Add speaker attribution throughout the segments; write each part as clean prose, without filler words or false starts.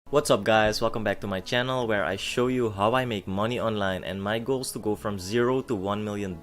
Speaker 1: What's up guys, welcome back to my channel where I show you how I make money online, and my goal is to go from $0 to $1 million.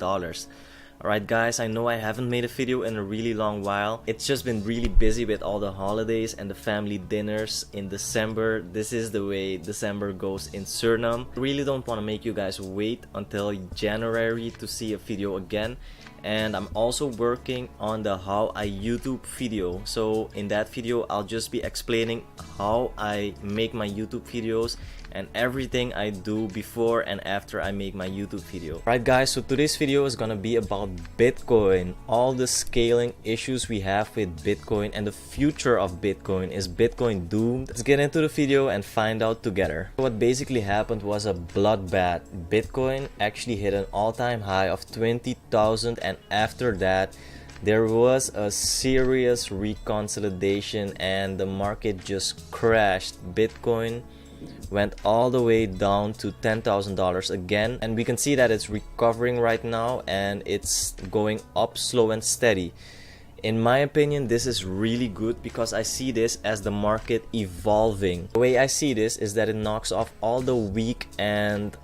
Speaker 1: Alright guys, I know I haven't made a video in a really long while. It's just been really busy with all the holidays and the family dinners in December. This is the way December goes in Suriname. I really don't want to make you guys wait until January to see a video again. And I'm also working on the how I YouTube video. So in that video I'll just be explaining how I make my YouTube videos and everything I do before and after I make my YouTube video. Right guys, so today's video is gonna be about Bitcoin, all the scaling issues we have with Bitcoin and the future of Bitcoin. Is Bitcoin doomed? Let's get into the video and find out together. What basically happened was a bloodbath. Bitcoin actually hit an all-time high of 20,000, and after that there was a serious reconsolidation and the market just crashed. Bitcoin went all the way down to $10,000 again, and we can see that it's recovering right now and it's going up slow and steady. In my opinion, this is really good because I see this as the market evolving. The way I see this is that it knocks off all the weak and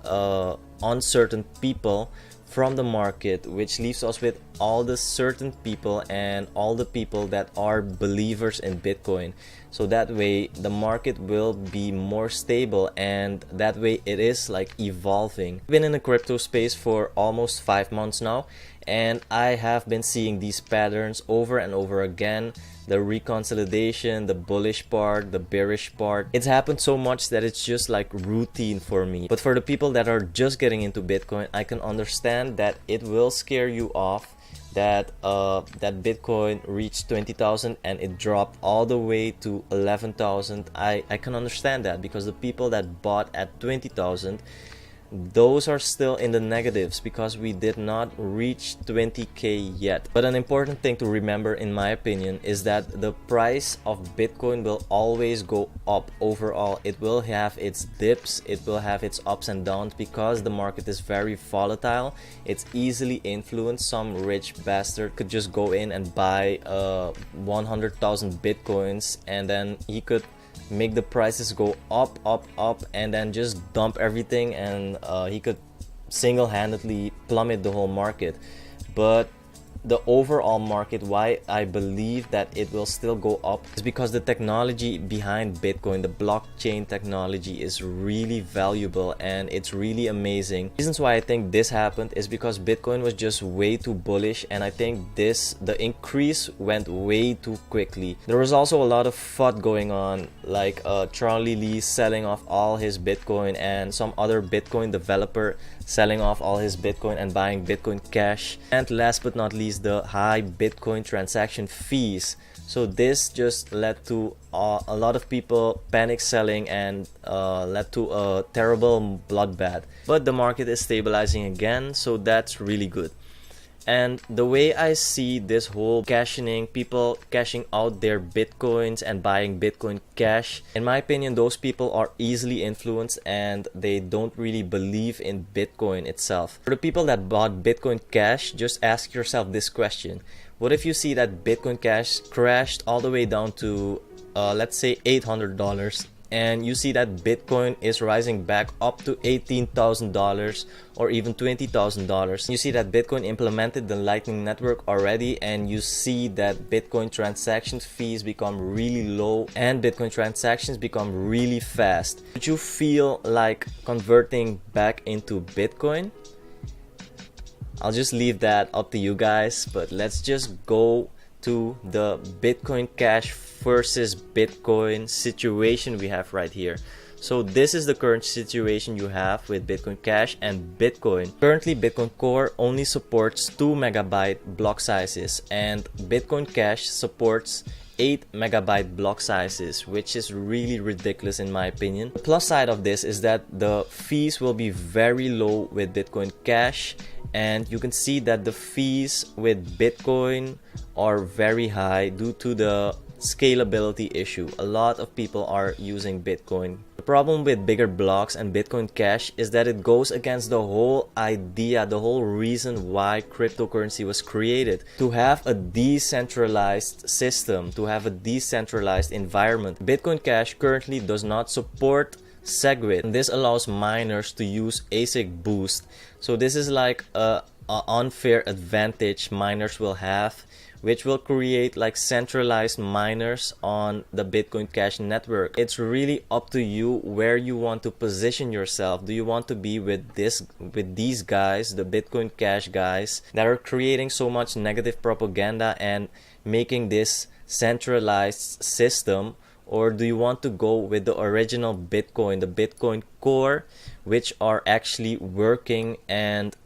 Speaker 1: uncertain people from the market, which leaves us with all the certain people and all the people that are believers in Bitcoin. So that way the market will be more stable, and that way it is like evolving. I've been in the crypto space for almost 5 months now, and I have been seeing these patterns over and over again. The reconsolidation, the bullish part, the bearish part. It's happened so much that it's just like routine for me. But for the people that are just getting into Bitcoin, I can understand that it will scare you off, that that Bitcoin reached 20,000 and it dropped all the way to 11,000. I can understand that, because the people that bought at 20,000, those are still in the negatives because we did not reach 20k yet. But an important thing to remember, in my opinion, is that the price of Bitcoin will always go up overall. It will have its dips, it will have its ups and downs, because the market is very volatile. It's easily influenced. Some rich bastard could just go in and buy 100,000 Bitcoins, and then he could make the prices go up, and then just dump everything, and he could single-handedly plummet the whole market. But the overall market, why I believe that it will still go up, is because the technology behind Bitcoin, the blockchain technology, is really valuable and it's really amazing. Reasons why I think this happened is because Bitcoin was just way too bullish, and I think the increase went way too quickly. There was also a lot of FUD going on, like Charlie Lee selling off all his Bitcoin, and some other Bitcoin developer selling off all his Bitcoin and buying Bitcoin Cash, and last but not least, the high Bitcoin transaction fees. So this just led to a lot of people panic selling and led to a terrible bloodbath. But the market is stabilizing again, so that's really good. And the way I see this whole cashing, people cashing out their Bitcoins and buying Bitcoin Cash, in my opinion, those people are easily influenced and they don't really believe in Bitcoin itself. For the people that bought Bitcoin Cash, just ask yourself this question. What if you see that Bitcoin Cash crashed all the way down to let's say $800, and you see that Bitcoin is rising back up to $18,000 or even $20,000. You see that Bitcoin implemented the Lightning Network already, and you see that Bitcoin transaction fees become really low and Bitcoin transactions become really fast. Would you feel like converting back into Bitcoin? I'll just leave that up to you guys, but let's just go to the Bitcoin Cash versus Bitcoin situation we have right here. So this is the current situation you have with Bitcoin Cash and Bitcoin. Currently, Bitcoin Core only supports 2 megabyte block sizes, and Bitcoin Cash supports 8 megabyte block sizes, which is really ridiculous in my opinion. The plus side of this is that the fees will be very low with Bitcoin Cash, and you can see that the fees with Bitcoin are very high due to the scalability issue. A lot of people are using Bitcoin. The problem with bigger blocks and Bitcoin Cash is that it goes against the whole idea, the whole reason why cryptocurrency was created. To have a decentralized system, to have a decentralized environment. Bitcoin Cash currently does not support SegWit, and this allows miners to use ASIC boost. So this is like a unfair advantage miners will have, which will create like centralized miners on the Bitcoin Cash network. It's really up to you where you want to position yourself. Do you want to be with these guys, the Bitcoin Cash guys, that are creating so much negative propaganda and making this centralized system? Or do you want to go with the original Bitcoin, the Bitcoin core, which are actually working and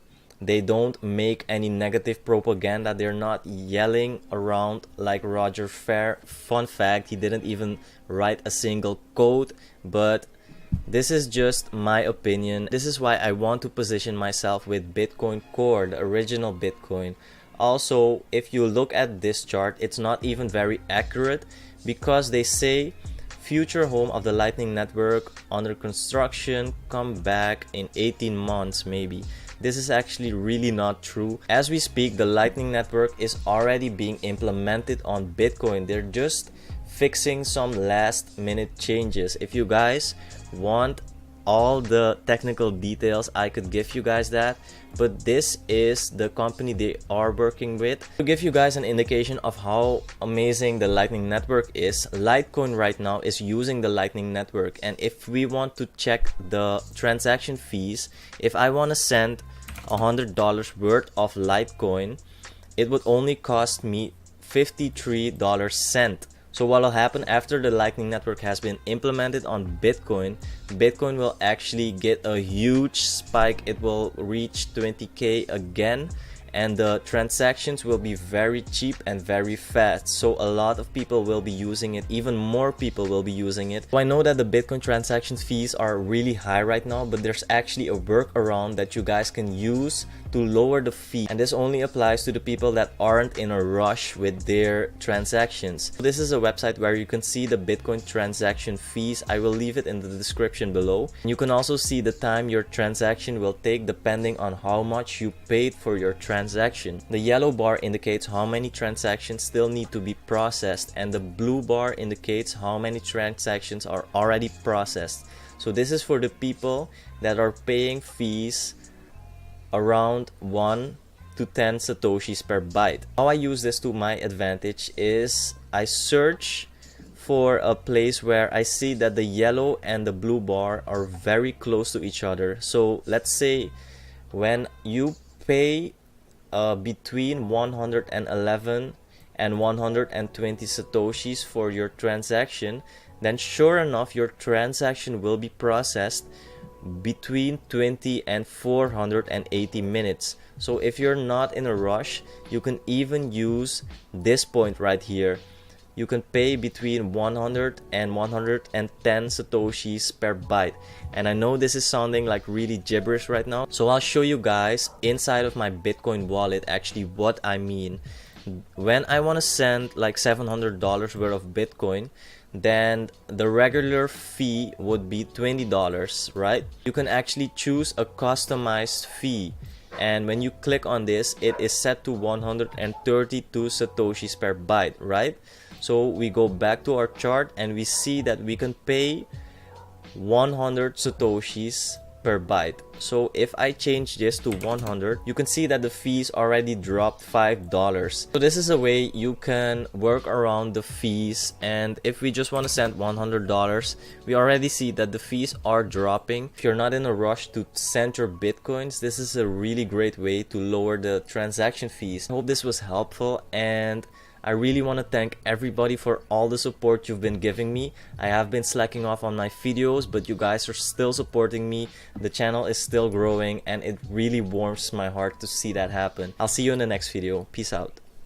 Speaker 1: they don't make any negative propaganda? They're not yelling around like Roger Ver. Fun fact, he didn't even write a single code, but this is just my opinion. This is why I want to position myself with Bitcoin Core, the original Bitcoin. Also, if you look at this chart, it's not even very accurate because they say future home of the Lightning Network under construction, come back in 18 months maybe. This is actually really not true. As we speak, the Lightning Network is already being implemented on Bitcoin. They're just fixing some last minute changes. If you guys want all the technical details, I could give you guys that, but this is the company they are working with. To give you guys an indication of how amazing the Lightning Network is, Litecoin right now is using the Lightning Network, and if we want to check the transaction fees, if I want to send $100 worth of Litecoin, it would only cost me $0.53. So what will happen after the Lightning Network has been implemented on Bitcoin, Bitcoin will actually get a huge spike. It will reach 20K again, and the transactions will be very cheap and very fast. So a lot of people will be using it. Even more people will be using it. So I know that the Bitcoin transaction fees are really high right now, but there's actually a workaround that you guys can use to lower the fee, and this only applies to the people that aren't in a rush with their transactions. So this is a website where you can see the Bitcoin transaction fees. I will leave it in the description below. You can also see the time your transaction will take depending on how much you paid for your transaction. The yellow bar indicates how many transactions still need to be processed, and the blue bar indicates how many transactions are already processed. So this is for the people that are paying fees around 1 to 10 satoshis per byte. How I use this to my advantage is I search for a place where I see that the yellow and the blue bar are very close to each other. So let's say when you pay between 111 and 120 satoshis for your transaction, then sure enough your transaction will be processed between 20 and 480 minutes. So if you're not in a rush, you can even use this point right here. You can pay between 100 and 110 satoshis per byte. And I know this is sounding like really gibberish right now, so I'll show you guys inside of my Bitcoin wallet actually what I mean. When I want to send like $700 worth of Bitcoin, then the regular fee would be $20, right? You can actually choose a customized fee, and when you click on this, it is set to 132 satoshis per byte, right? So we go back to our chart and we see that we can pay 100 satoshis per byte. So if I change this to 100, you can see that the fees already dropped $5. So this is a way you can work around the fees, and if we just want to send $100, we already see that the fees are dropping. If you're not in a rush to send your Bitcoins, this is a really great way to lower the transaction fees. I hope this was helpful, and I really want to thank everybody for all the support you've been giving me. I have been slacking off on my videos, but you guys are still supporting me. The channel is still growing, and it really warms my heart to see that happen. I'll see you in the next video. Peace out.